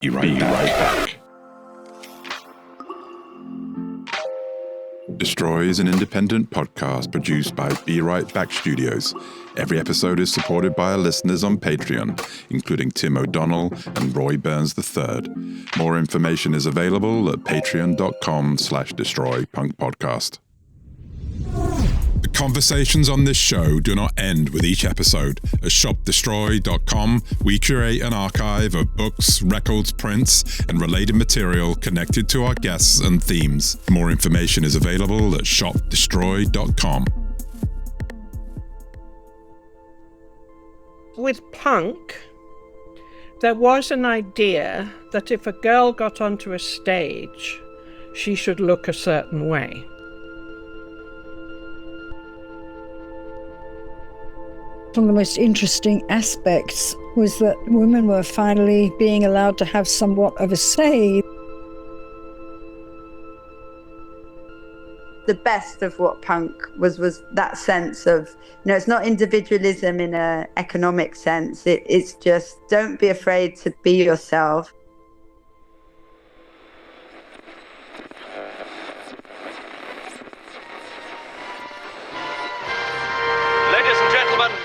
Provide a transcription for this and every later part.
Be right back. Destroy is an independent podcast produced by Be Right Back Studios. Every episode is supported by our listeners on Patreon, including Tim O'Donnell and Roy Burns III. More information is available at patreon.com/destroypunkpodcast. The conversations on this show do not end with each episode. At shopdestroy.com, we curate an archive of books, records, prints, and related material connected to our guests and themes. More information is available at shopdestroy.com. With punk, there was an idea that if a girl got onto a stage, she should look a certain way. One of the most interesting aspects was that women were finally being allowed to have somewhat of a say. The best of what punk was that sense of, it's not individualism in an economic sense. It's just, don't be afraid to be yourself.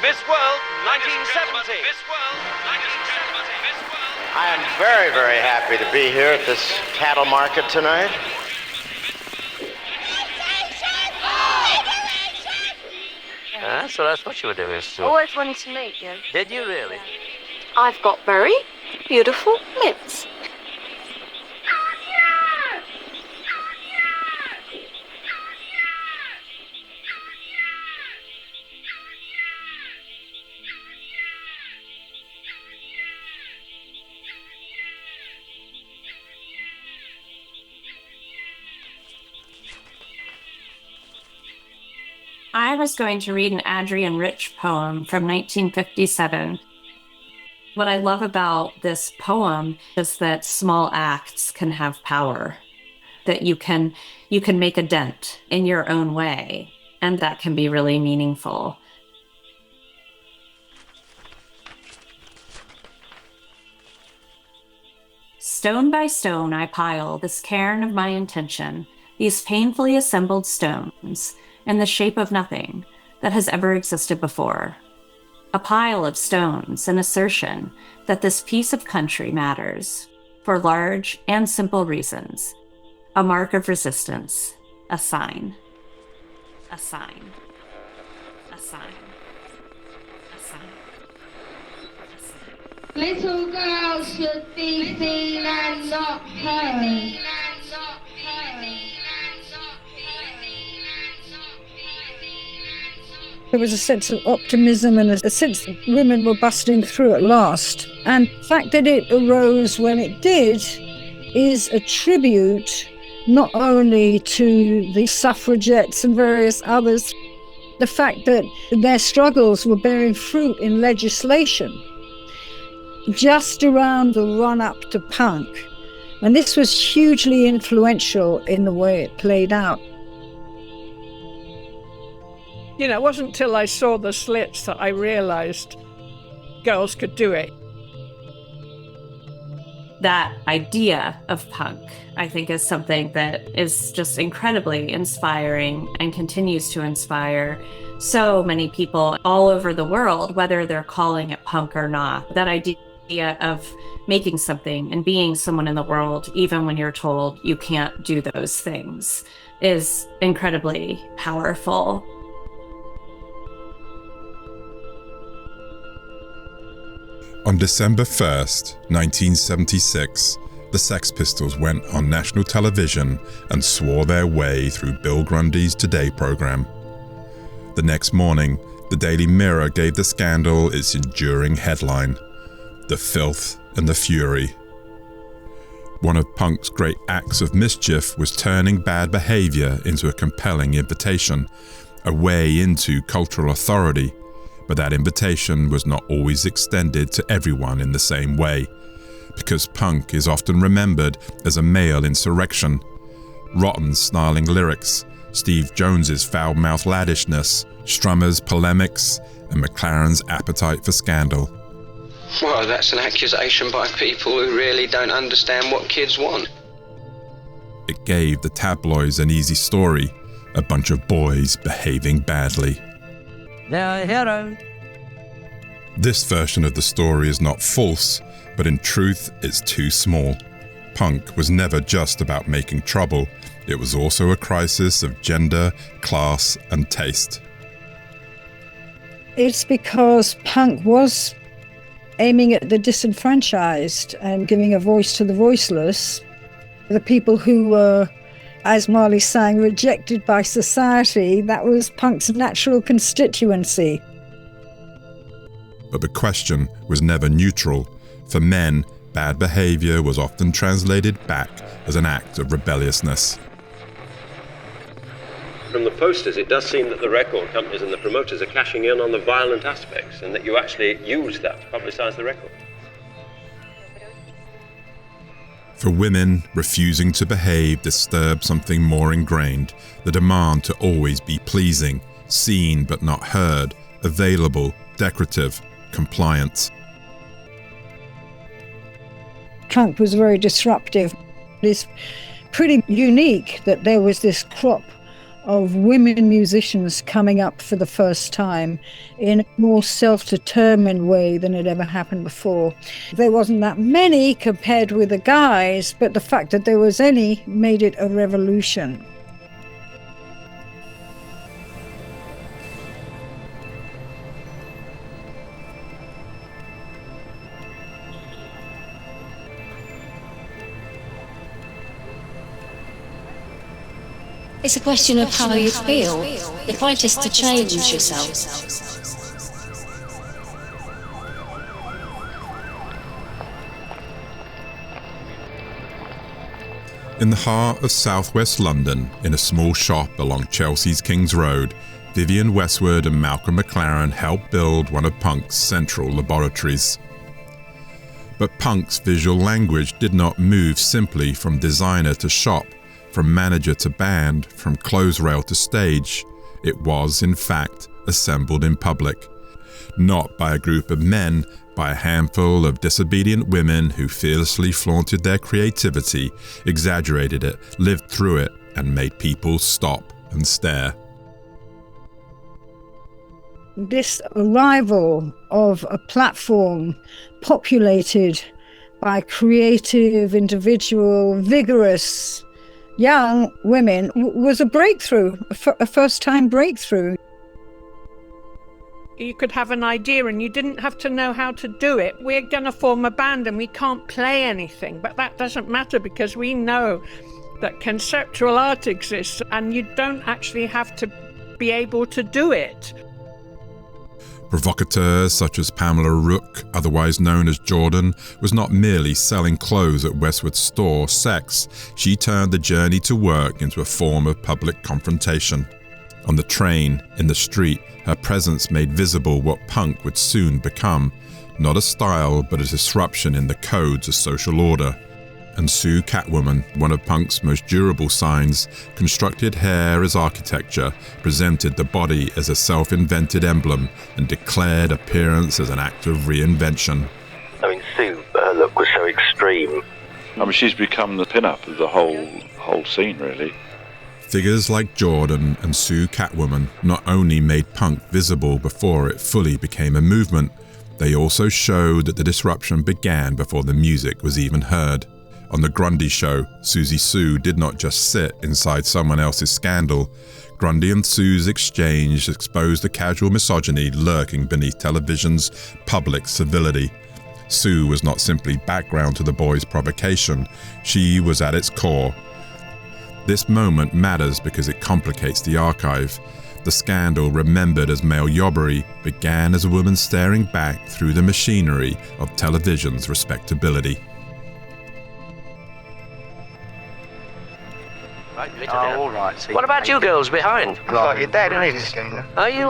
Miss World 1970. Miss World 1970. I am very, very happy to be here at this cattle market tonight. So that's what you were doing, Stu. Always wanted to meet you. Did you really? I've got very beautiful lips. I was going to read an Adrienne Rich poem from 1957. What I love about this poem is that small acts can have power, that you can make a dent in your own way, and that can be really meaningful. Stone by stone I pile this cairn of my intention, these painfully assembled stones, in the shape of nothing that has ever existed before. A pile of stones, an assertion that this piece of country matters, for large and simple reasons. A mark of resistance, a sign. A sign. A sign. A sign. A sign. Little girls should be seen and not heard. There was a sense of optimism and a sense that women were busting through at last. And the fact that it arose when it did is a tribute not only to the suffragettes and various others, the fact that their struggles were bearing fruit in legislation just around the run-up to punk. And this was hugely influential in the way it played out. It wasn't until I saw the slits that I realized girls could do it. That idea of punk, I think, is something that is just incredibly inspiring and continues to inspire so many people all over the world, whether they're calling it punk or not. That idea of making something and being someone in the world, even when you're told you can't do those things, is incredibly powerful. On December 1st, 1976, the Sex Pistols went on national television and swore their way through Bill Grundy's Today program. The next morning, the Daily Mirror gave the scandal its enduring headline, "The Filth and the Fury." One of punk's great acts of mischief was turning bad behavior into a compelling invitation, a way into cultural authority. But that invitation was not always extended to everyone in the same way, because punk is often remembered as a male insurrection. Rotten's snarling lyrics, Steve Jones's foul-mouthed laddishness, Strummer's polemics, and McLaren's appetite for scandal. Well, that's an accusation by people who really don't understand what kids want. It gave the tabloids an easy story, a bunch of boys behaving badly. They're heroes. This version of the story is not false, but in truth it's too small. Punk was never just about making trouble, it was also a crisis of gender, class and taste. It's because punk was aiming at the disenfranchised and giving a voice to the voiceless, the people who were, as Marley sang, rejected by society. That was punk's natural constituency. But the question was never neutral. For men, bad behavior was often translated back as an act of rebelliousness. From the posters, it does seem that the record companies and the promoters are cashing in on the violent aspects, and that you actually use that to publicise the record. For women, refusing to behave disturbed something more ingrained, the demand to always be pleasing, seen but not heard, available, decorative, compliant. Punk was very disruptive. It's pretty unique that there was this crop of women musicians coming up for the first time in a more self-determined way than had ever happened before. There wasn't that many compared with the guys, but the fact that there was any made it a revolution. It's a question of how you feel. The point is to change yourself. In the heart of southwest London, in a small shop along Chelsea's King's Road, Vivienne Westwood and Malcolm McLaren helped build one of Punk's central laboratories. But Punk's visual language did not move simply from designer to shop, from manager to band, from clothes rail to stage. It was, in fact, assembled in public. Not by a group of men, by a handful of disobedient women who fearlessly flaunted their creativity, exaggerated it, lived through it, and made people stop and stare. This arrival of a platform populated by creative, individual, vigorous, young women was a breakthrough, a first-time breakthrough. You could have an idea and you didn't have to know how to do it. We're going to form a band and we can't play anything, but that doesn't matter because we know that conceptual art exists and you don't actually have to be able to do it. Provocateurs such as Pamela Rook, otherwise known as Jordan, was not merely selling clothes at Westwood's store Sex. She turned the journey to work into a form of public confrontation. On the train, in the street, her presence made visible what punk would soon become. Not a style, but a disruption in the codes of social order. And Sue Catwoman, one of punk's most durable signs, constructed hair as architecture, presented the body as a self-invented emblem, and declared appearance as an act of reinvention. I mean, Sue, her look was so extreme. I mean, she's become the pin-up of the whole scene, really. Figures like Jordan and Sue Catwoman not only made punk visible before it fully became a movement, they also showed that the disruption began before the music was even heard. On The Grundy Show, Susie Sue did not just sit inside someone else's scandal. Grundy and Sue's exchange exposed the casual misogyny lurking beneath television's public civility. Sue was not simply background to the boys' provocation, she was at its core. This moment matters because it complicates the archive. The scandal, remembered as male yobbery, began as a woman staring back through the machinery of television's respectability. All right. What about you girls behind? Like your dad, isn't he, Skeena? Are you,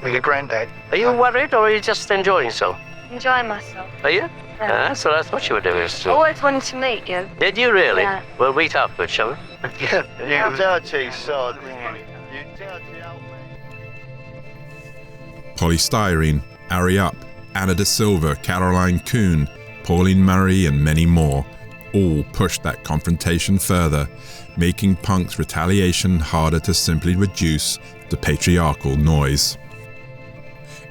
With your granddad. are you worried or are you just enjoying yourself? Enjoying myself. Are you? Yeah. So that's what you were doing, Stu. Always wanted to meet you. Did you really? Yeah. We'll meet afterwards, shall we? You dirty sod. Polystyrene, Ari up, Anna Da Silva, Caroline Coon, Pauline Murray, and many more all pushed that confrontation further, making punk's retaliation harder to simply reduce to patriarchal noise.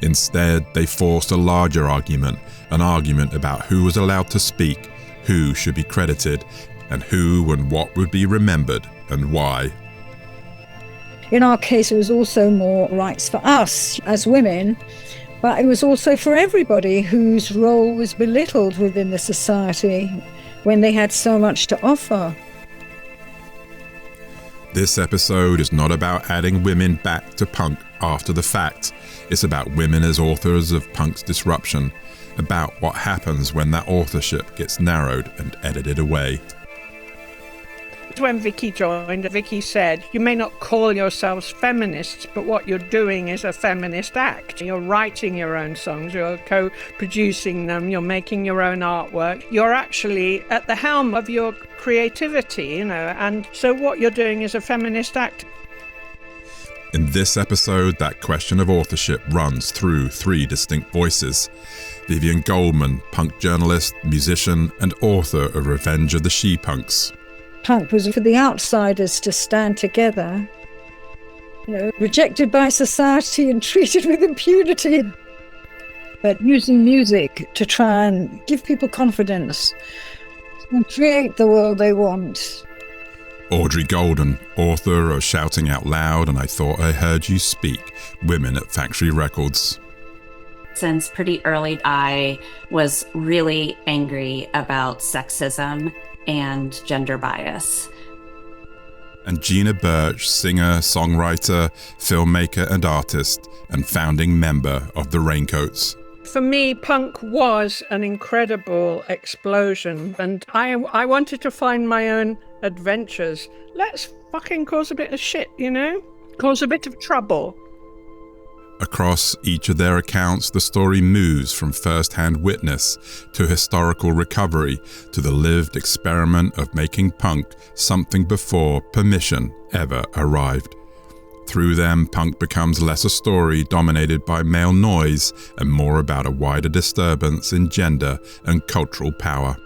Instead, they forced a larger argument, an argument about who was allowed to speak, who should be credited, and who and what would be remembered and why. In our case, it was also more rights for us as women, but it was also for everybody whose role was belittled within the society when they had so much to offer. This episode is not about adding women back to punk after the fact. It's about women as authors of punk's disruption, about what happens when that authorship gets narrowed and edited away. When Vicky joined, Vicky said, you may not call yourselves feminists, but what you're doing is a feminist act. You're writing your own songs, you're co-producing them, you're making your own artwork. You're actually at the helm of your creativity, and so what you're doing is a feminist act. In this episode, that question of authorship runs through three distinct voices. Vivian Goldman, punk journalist, musician, and author of Revenge of the She-Punks. Punk was for the outsiders to stand together, rejected by society and treated with impunity. But using music to try and give people confidence and create the world they want. Audrey Golden, author of Shouting Out Loud and I Thought I Heard You Speak, Women at Factory Records. Since pretty early, I was really angry about sexism and gender bias. And Gina Birch, singer, songwriter, filmmaker and artist, and founding member of the Raincoats. For me, punk was an incredible explosion, and I wanted to find my own adventures. Let's fucking cause a bit of shit, Cause a bit of trouble. Across each of their accounts, the story moves from first-hand witness to historical recovery to the lived experiment of making punk something before permission ever arrived. Through them, punk becomes less a story dominated by male noise and more about a wider disturbance in gender and cultural power.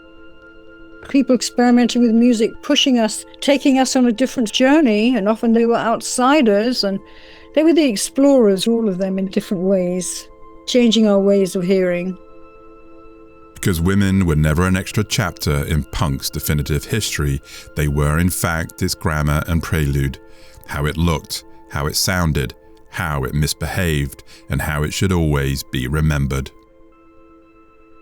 People experimenting with music, pushing us, taking us on a different journey, and often they were outsiders, and they were the explorers, all of them in different ways, changing our ways of hearing. Because women were never an extra chapter in punk's definitive history, they were in fact its grammar and prelude, how it looked, how it sounded, how it misbehaved, and how it should always be remembered.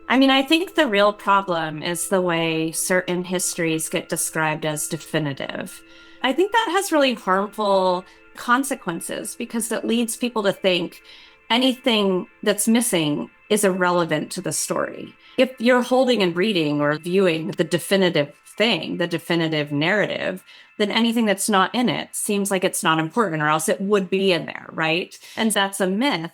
I think the real problem is the way certain histories get described as definitive. I think that has really harmful consequences because it leads people to think anything that's missing is irrelevant to the story. If you're holding and reading or viewing the definitive thing, the definitive narrative, then anything that's not in it seems like it's not important, or else it would be in there, right? And that's a myth.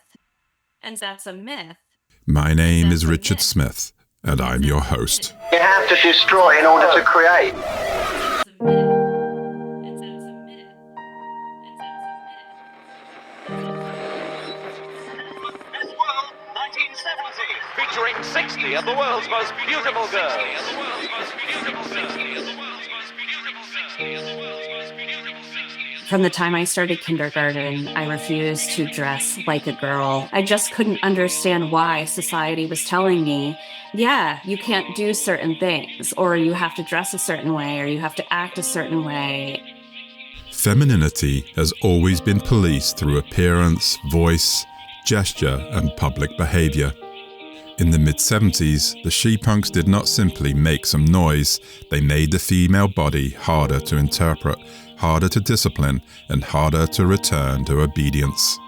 My name is Richard Smith, and I'm your host. You have to destroy in order to create. Featuring 60 of the world's most beautiful girls. From the time I started kindergarten, I refused to dress like a girl. I just couldn't understand why society was telling me, yeah, you can't do certain things, or you have to dress a certain way, or you have to act a certain way. Femininity has always been policed through appearance, voice, gesture, and public behavior. In the mid-70s, the she-punks did not simply make some noise, they made the female body harder to interpret, harder to discipline, and harder to return to obedience.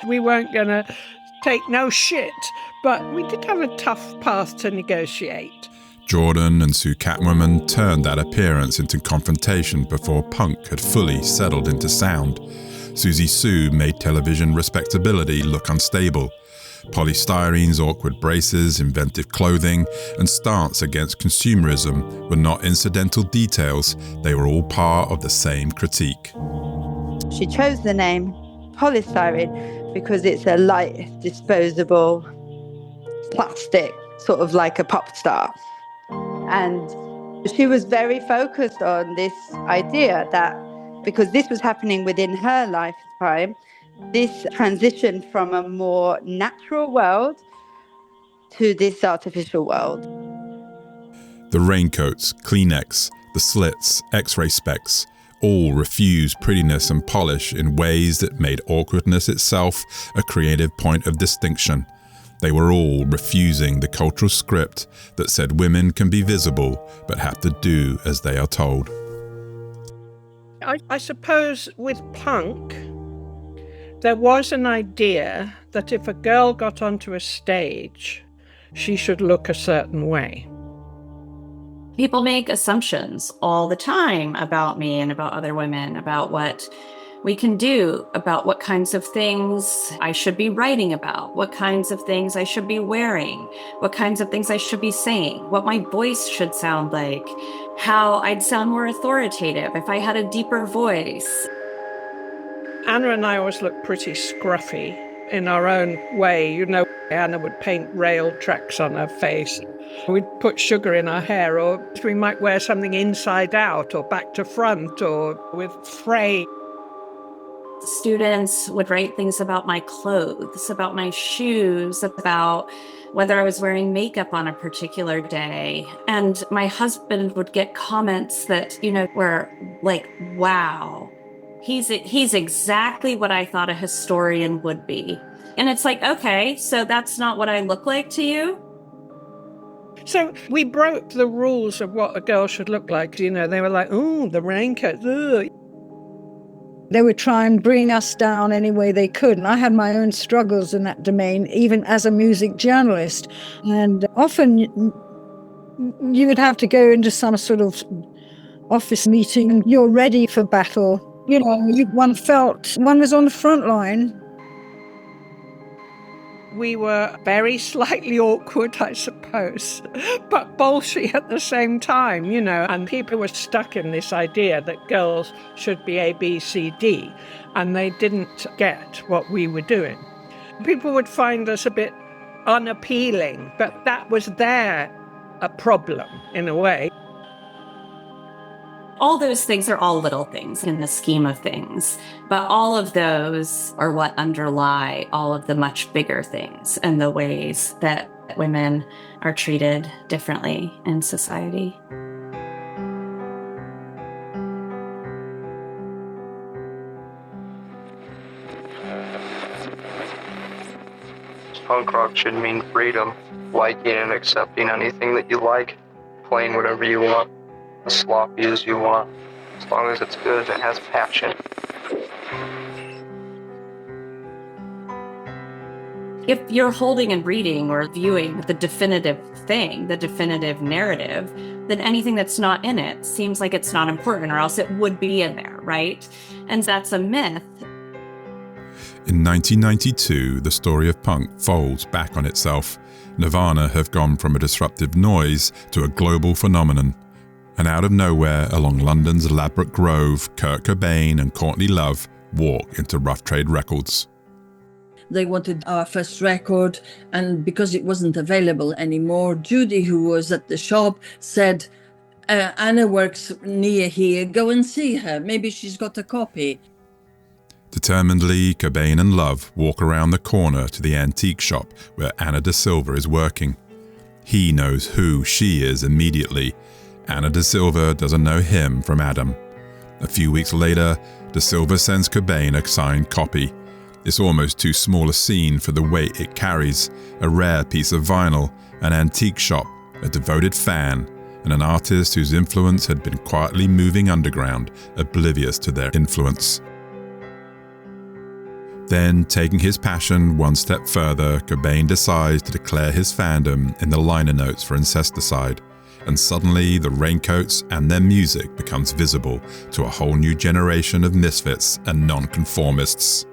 We weren't going to take no shit, but we did have a tough path to negotiate. Jordan and Sue Catwoman turned that appearance into confrontation before punk had fully settled into sound. Susie Sue made television respectability look unstable. Polystyrene's awkward braces, inventive clothing, and stance against consumerism were not incidental details, they were all part of the same critique. She chose the name polystyrene because it's a light, disposable plastic, sort of like a pop star. And she was very focused on this idea that because this was happening within her lifetime, this transition from a more natural world to this artificial world. The raincoats, Kleenex, the slits, X-ray specs, all refused prettiness and polish in ways that made awkwardness itself a creative point of distinction. They were all refusing the cultural script that said women can be visible but have to do as they are told. I suppose with punk, there was an idea that if a girl got onto a stage, she should look a certain way. People make assumptions all the time about me and about other women, about what we can do, about what kinds of things I should be writing about, what kinds of things I should be wearing, what kinds of things I should be saying, what my voice should sound like, how I'd sound more authoritative if I had a deeper voice. Anna and I always looked pretty scruffy in our own way. You know, Anna would paint rail tracks on her face. We'd put sugar in our hair, or we might wear something inside out or back to front or with fray. Students would write things about my clothes, about my shoes, about whether I was wearing makeup on a particular day. And my husband would get comments that, were like, wow, he's exactly what I thought a historian would be. And it's like, okay, so that's not what I look like to you? So we broke the rules of what a girl should look like. They were like, oh, the raincoat, ugh. They would try and bring us down any way they could. And I had my own struggles in that domain, even as a music journalist. And often you would have to go into some sort of office meeting and you're ready for battle. One felt one was on the front line. We were very slightly awkward, I suppose, but bolshy at the same time, and people were stuck in this idea that girls should be A, B, C, D, and they didn't get what we were doing. People would find us a bit unappealing, but that was a problem in a way. All those things are all little things in the scheme of things, but all of those are what underlie all of the much bigger things and the ways that women are treated differently in society. Punk rock should mean freedom, liking and accepting anything that you like, playing whatever you want, as sloppy as you want, as long as it's good and has passion. If you're holding and reading or viewing the definitive thing, the definitive narrative, then anything that's not in it seems like it's not important, or else it would be in there, right? And that's a myth. In 1992, the story of punk folds back on itself. Nirvana have gone from a disruptive noise to a global phenomenon. And out of nowhere, along London's elaborate grove, Kurt Cobain and Courtney Love walk into Rough Trade Records. They wanted our first record, and because it wasn't available anymore, Judy, who was at the shop, said, Anna works near here, go and see her, maybe she's got a copy. Determinedly, Cobain and Love walk around the corner to the antique shop where Anna De Silva is working. He knows who she is immediately. Anna De Silva doesn't know him from Adam. A few weeks later, De Silva sends Cobain a signed copy. It's almost too small a scene for the weight it carries, a rare piece of vinyl, an antique shop, a devoted fan, and an artist whose influence had been quietly moving underground, oblivious to their influence. Then, taking his passion one step further, Cobain decides to declare his fandom in the liner notes for Incesticide, and suddenly the Raincoats and their music becomes visible to a whole new generation of misfits and nonconformists.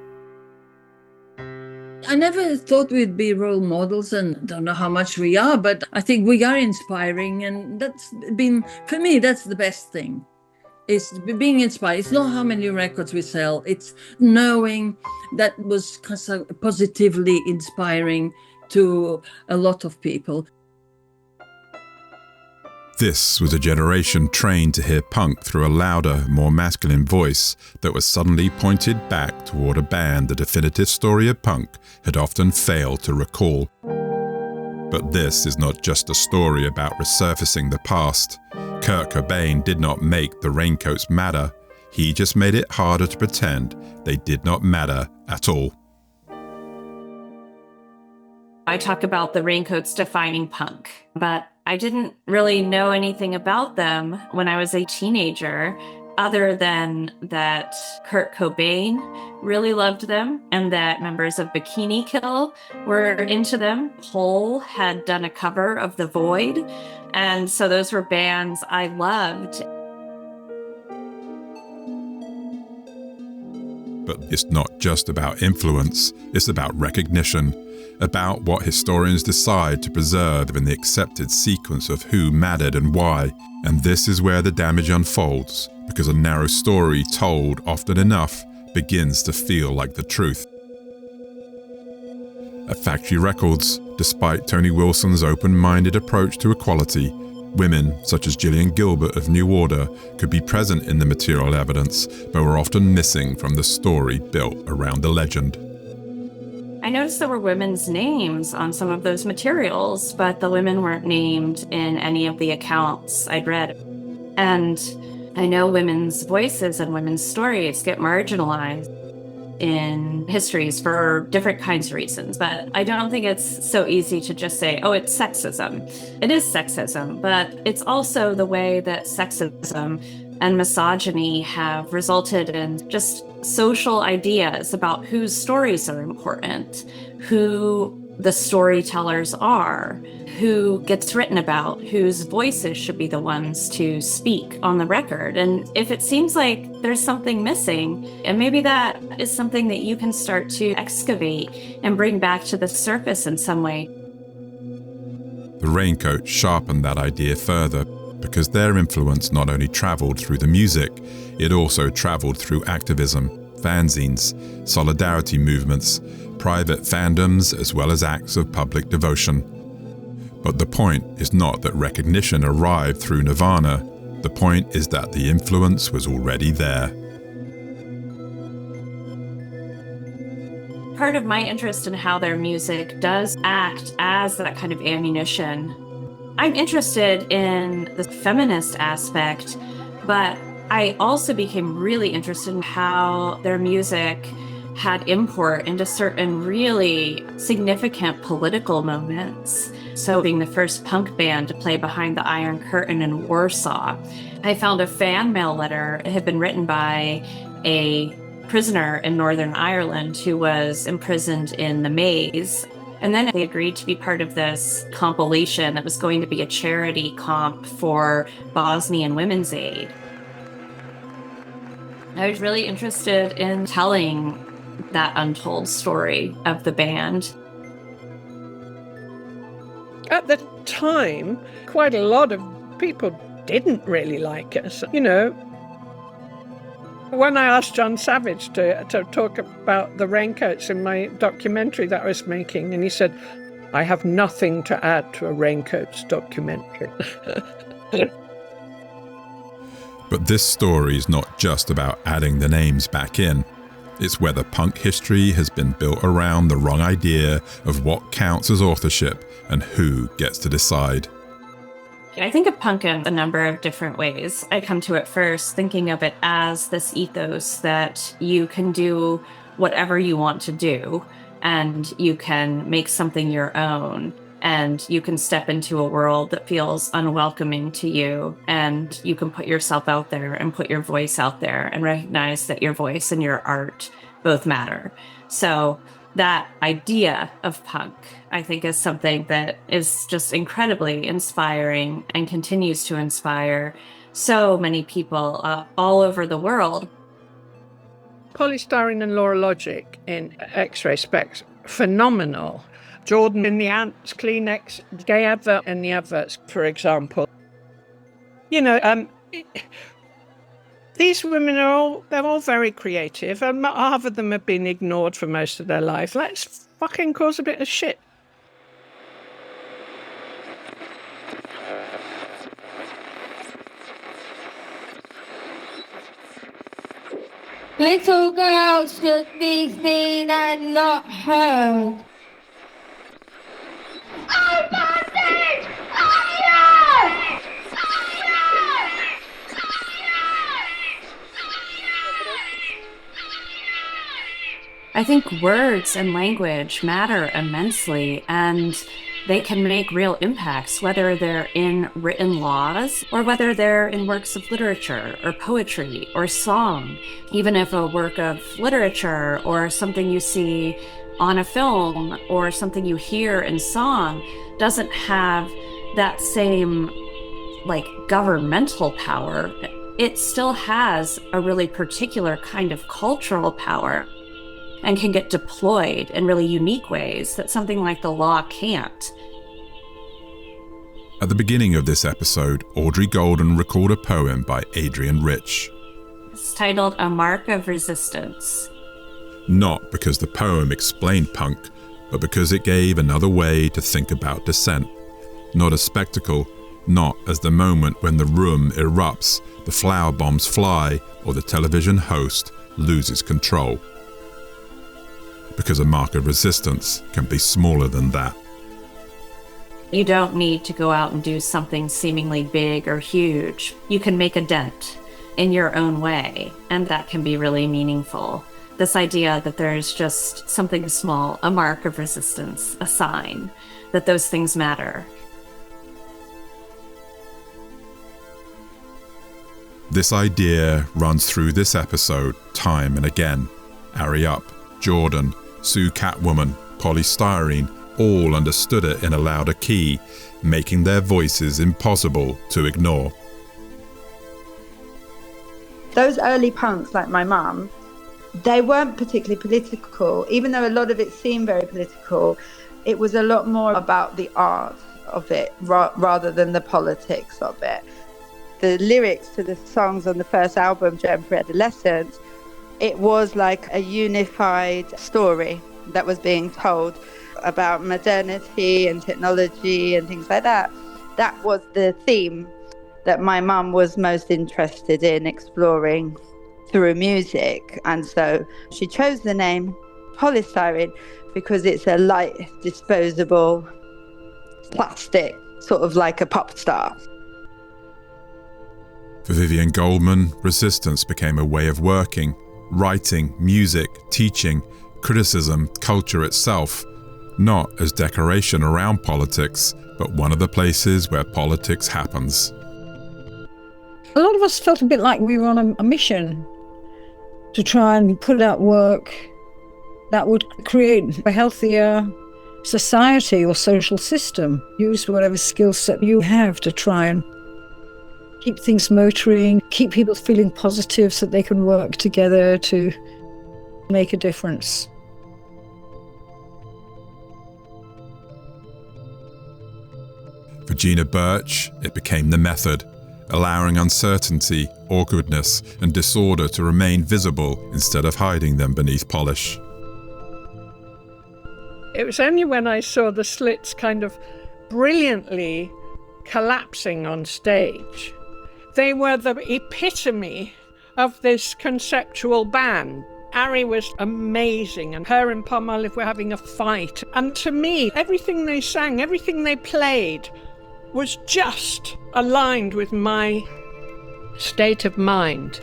I never thought we'd be role models, and don't know how much we are, but I think we are inspiring, and that's been, for me, that's the best thing. It's being inspired. It's not how many records we sell. It's knowing that was positively inspiring to a lot of people. This was a generation trained to hear punk through a louder, more masculine voice that was suddenly pointed back toward a band the definitive story of punk had often failed to recall. But this is not just a story about resurfacing the past. Kurt Cobain did not make the Raincoats matter. He just made it harder to pretend they did not matter at all. I talk about the Raincoats defining punk, but I didn't really know anything about them when I was a teenager, other than that Kurt Cobain really loved them and that members of Bikini Kill were into them. Hole had done a cover of The Void, and so those were bands I loved. But it's not just about influence, it's about recognition, about what historians decide to preserve in the accepted sequence of who mattered and why. And this is where the damage unfolds, because a narrow story told often enough begins to feel like the truth. At Factory Records, despite Tony Wilson's open-minded approach to equality, women such as Gillian Gilbert of New Order could be present in the material evidence, but were often missing from the story built around the legend. I noticed there were women's names on some of those materials, but the women weren't named in any of the accounts I'd read. And I know women's voices and women's stories get marginalized in histories for different kinds of reasons, but I don't think it's so easy to just say, oh, it's sexism. It is sexism, but it's also the way that sexism and misogyny have resulted in just social ideas about whose stories are important, who the storytellers are, who gets written about, whose voices should be the ones to speak on the record. And if it seems like there's something missing, and maybe that is something that you can start to excavate and bring back to the surface in some way. The Raincoats sharpened that idea further, because their influence not only traveled through the music, it also traveled through activism, fanzines, solidarity movements, private fandoms, as well as acts of public devotion. But the point is not that recognition arrived through Nirvana. The point is that the influence was already there. Part of my interest in how their music does act as that kind of ammunition. I'm interested in the feminist aspect, but I also became really interested in how their music had import into certain really significant political moments. So being the first punk band to play behind the Iron Curtain in Warsaw, I found a fan mail letter. It had been written by a prisoner in Northern Ireland who was imprisoned in the Maze. And then they agreed to be part of this compilation that was going to be a charity comp for Bosnian Women's Aid. I was really interested in telling that untold story of the band. At the time, quite a lot of people didn't really like us. You know, when I asked John Savage to talk about the Raincoats in my documentary that I was making, and he said, I have nothing to add to a Raincoats documentary. But this story is not just about adding the names back in. It's whether punk history has been built around the wrong idea of what counts as authorship and who gets to decide. I think of punk in a number of different ways. I come to it first thinking of it as this ethos that you can do whatever you want to do, and you can make something your own, and you can step into a world that feels unwelcoming to you, and you can put yourself out there and put your voice out there and recognize that your voice and your art both matter. So that idea of punk, I think, is something that is just incredibly inspiring and continues to inspire so many people all over the world. Polystyrene and Laura Logic in X-ray specs, phenomenal. Jordan in the Ants, Kleenex, gay advert in the adverts, for example. You know, these women they're all very creative, and half of them have been ignored for most of their lives. Let's fucking cause a bit of shit. Little girls should be seen and not heard. Oh, passage! Oh, yes! I think words and language matter immensely, and they can make real impacts, whether they're in written laws or whether they're in works of literature or poetry or song. Even if a work of literature or something you see on a film or something you hear in song doesn't have that same governmental power, it still has a really particular kind of cultural power and can get deployed in really unique ways that something like the law can't. At the beginning of this episode, Audrey Golden recalled a poem by Adrian Rich. It's titled A Mark of Resistance. Not because the poem explained punk, but because it gave another way to think about dissent. Not as spectacle, not as the moment when the room erupts, the flower bombs fly, or the television host loses control. Because a mark of resistance can be smaller than that. You don't need to go out and do something seemingly big or huge. You can make a dent in your own way, and that can be really meaningful. This idea that there's just something small, a mark of resistance, a sign that those things matter. This idea runs through this episode time and again. Ari Up, Jordan, Sue Catwoman, Polystyrene all understood it in a louder key, making their voices impossible to ignore. Those early punks, like my mum, they weren't particularly political. Even though a lot of it seemed very political, it was a lot more about the art of it rather than the politics of it. The lyrics to the songs on the first album, Germ for Adolescence, it was like a unified story that was being told about modernity and technology and things like that. That was the theme that my mum was most interested in exploring through music. And so she chose the name Polystyrene because it's a light, disposable plastic, sort of like a pop star. For Vivian Goldman, resistance became a way of working. Writing, music, teaching, criticism, culture itself, not as decoration around politics, but one of the places where politics happens. A lot of us felt a bit like we were on a mission to try and put out work that would create a healthier society or social system. Use whatever skill set you have to try and keep things motoring, keep people feeling positive so they can work together to make a difference. For Gina Birch, it became the method, allowing uncertainty, awkwardness, and disorder to remain visible instead of hiding them beneath polish. It was only when I saw the Slits kind of brilliantly collapsing on stage. They were the epitome of this conceptual band. Ari was amazing, and her and Palmolive were having a fight. And to me, everything they sang, everything they played was just aligned with my state of mind.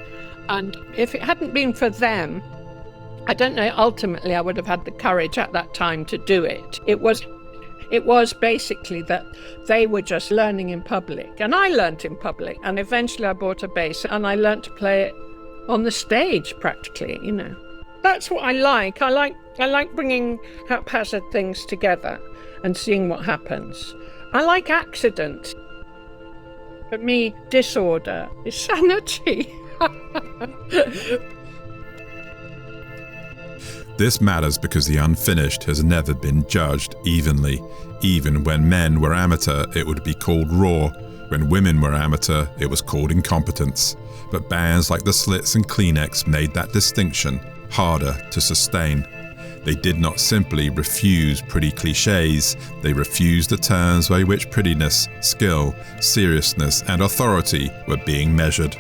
And if it hadn't been for them, I don't know, ultimately I would have had the courage at that time to do it. It was basically that they were just learning in public, and I learnt in public, and eventually I bought a bass and I learnt to play it on the stage practically, you know. That's what I like. I like bringing haphazard things together and seeing what happens. I like accident. For me, disorder is sanity. This matters because the unfinished has never been judged evenly. Even when men were amateur, it would be called raw. When women were amateur, it was called incompetence. But bands like the Slits and Kleenex made that distinction harder to sustain. They did not simply refuse pretty cliches, they refused the terms by which prettiness, skill, seriousness, and authority were being measured.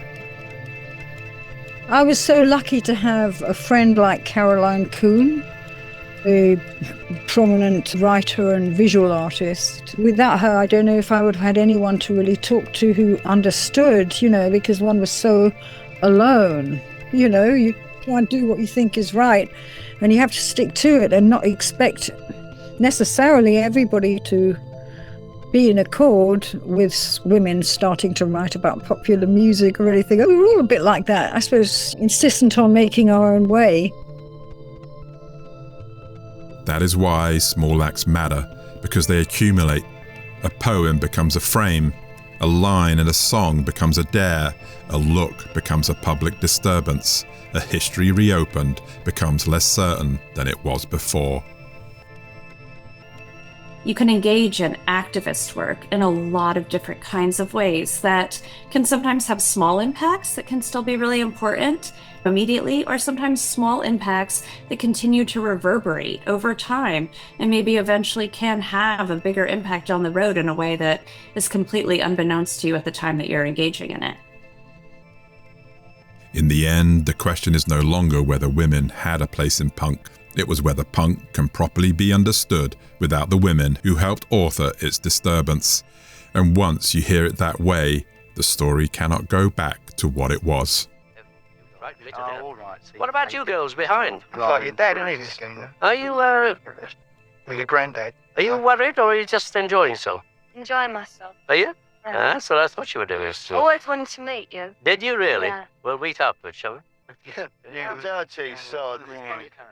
I was so lucky to have a friend like Caroline Coon, a prominent writer and visual artist. Without her, I don't know if I would have had anyone to really talk to who understood, because one was so alone. You try and do what you think is right, and you have to stick to it and not expect necessarily everybody to be in accord with women starting to write about popular music or anything. We were all a bit like that, I suppose, insistent on making our own way. That is why small acts matter, because they accumulate. A poem becomes a frame, a line in a song becomes a dare, a look becomes a public disturbance, a history reopened becomes less certain than it was before. You can engage in activist work in a lot of different kinds of ways that can sometimes have small impacts that can still be really important immediately, or sometimes small impacts that continue to reverberate over time and maybe eventually can have a bigger impact on the road in a way that is completely unbeknownst to you at the time that you're engaging in it. In the end, the question is no longer whether women had a place in punk. It was whether punk can properly be understood without the women who helped author its disturbance. And once you hear it that way, the story cannot go back to what it was. All right. What about you girls behind? It's like your dad, isn't he? Are you, Or your granddad. are you worried or are you just enjoying so? Enjoying myself. Are you? Yeah. So I thought you were doing so. Always wanted to meet you. Did you really? Yeah. We'll meet up, shall we? You dirty sod.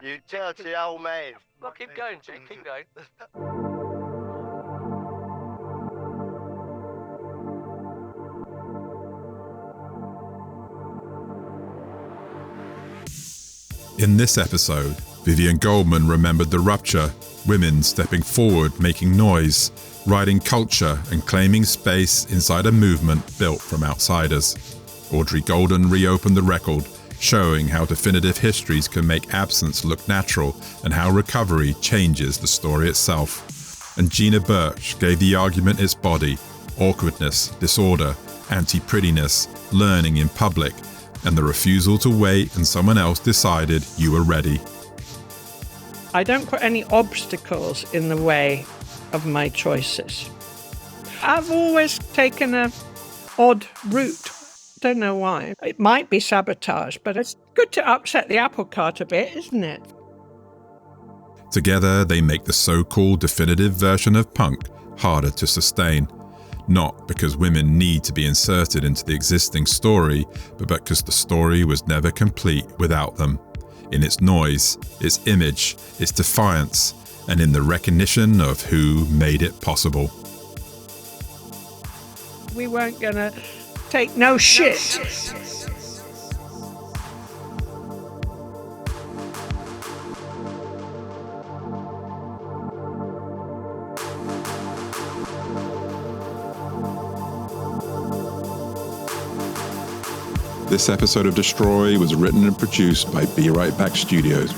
You dirty old man. Well, keep going, Jake, keep going. In this episode, Vivian Goldman remembered the rupture, women stepping forward, making noise, writing culture and claiming space inside a movement built from outsiders. Audrey Golden reopened the record, showing how definitive histories can make absence look natural and how recovery changes the story itself. And Gina Birch gave the argument its body: awkwardness, disorder, anti-prettiness, learning in public, and the refusal to wait and someone else decided you were ready. I don't put any obstacles in the way of my choices. I've always taken an odd route. Don't know why. It might be sabotage, but it's good to upset the apple cart a bit, isn't it? Together, they make the so-called definitive version of punk harder to sustain. Not because women need to be inserted into the existing story, but because the story was never complete without them. In its noise, its image, its defiance, and in the recognition of who made it possible. We weren't going to take no shit. This episode of Destroy was written and produced by Be Right Back Studios.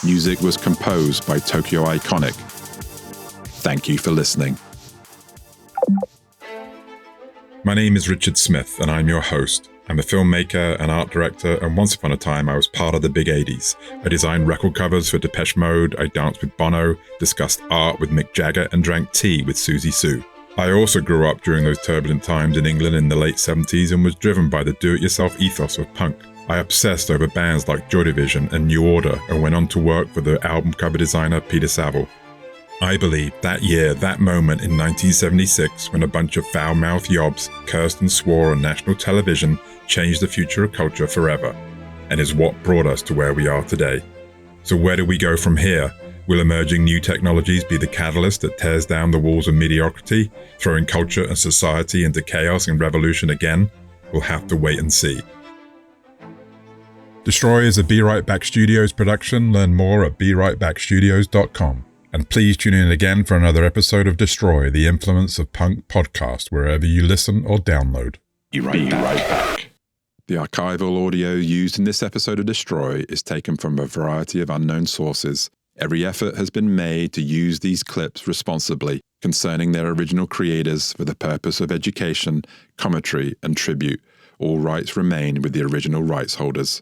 Music was composed by Tokyo Iconic. Thank you for listening. My name is Richard Smith, and I'm your host. I'm a filmmaker and art director, and once upon a time I was part of the big 80s. I designed record covers for Depeche Mode, I danced with Bono, discussed art with Mick Jagger, and drank tea with Susie Sue. I also grew up during those turbulent times in England in the late 70s and was driven by the do-it-yourself ethos of punk. I obsessed over bands like Joy Division and New Order and went on to work for the album cover designer Peter Saville. I believe that year, that moment in 1976, when a bunch of foul-mouthed yobs cursed and swore on national television, changed the future of culture forever, and is what brought us to where we are today. So where do we go from here? Will emerging new technologies be the catalyst that tears down the walls of mediocrity, throwing culture and society into chaos and revolution again? We'll have to wait and see. Destroy is a Be Right Back Studios production. Learn more at berightbackstudios.com. And please tune in again for another episode of Destroy, the Influence of Punk podcast, wherever you listen or download. Be right back. The archival audio used in this episode of Destroy is taken from a variety of unknown sources. Every effort has been made to use these clips responsibly, concerning their original creators for the purpose of education, commentary, and tribute. All rights remain with the original rights holders.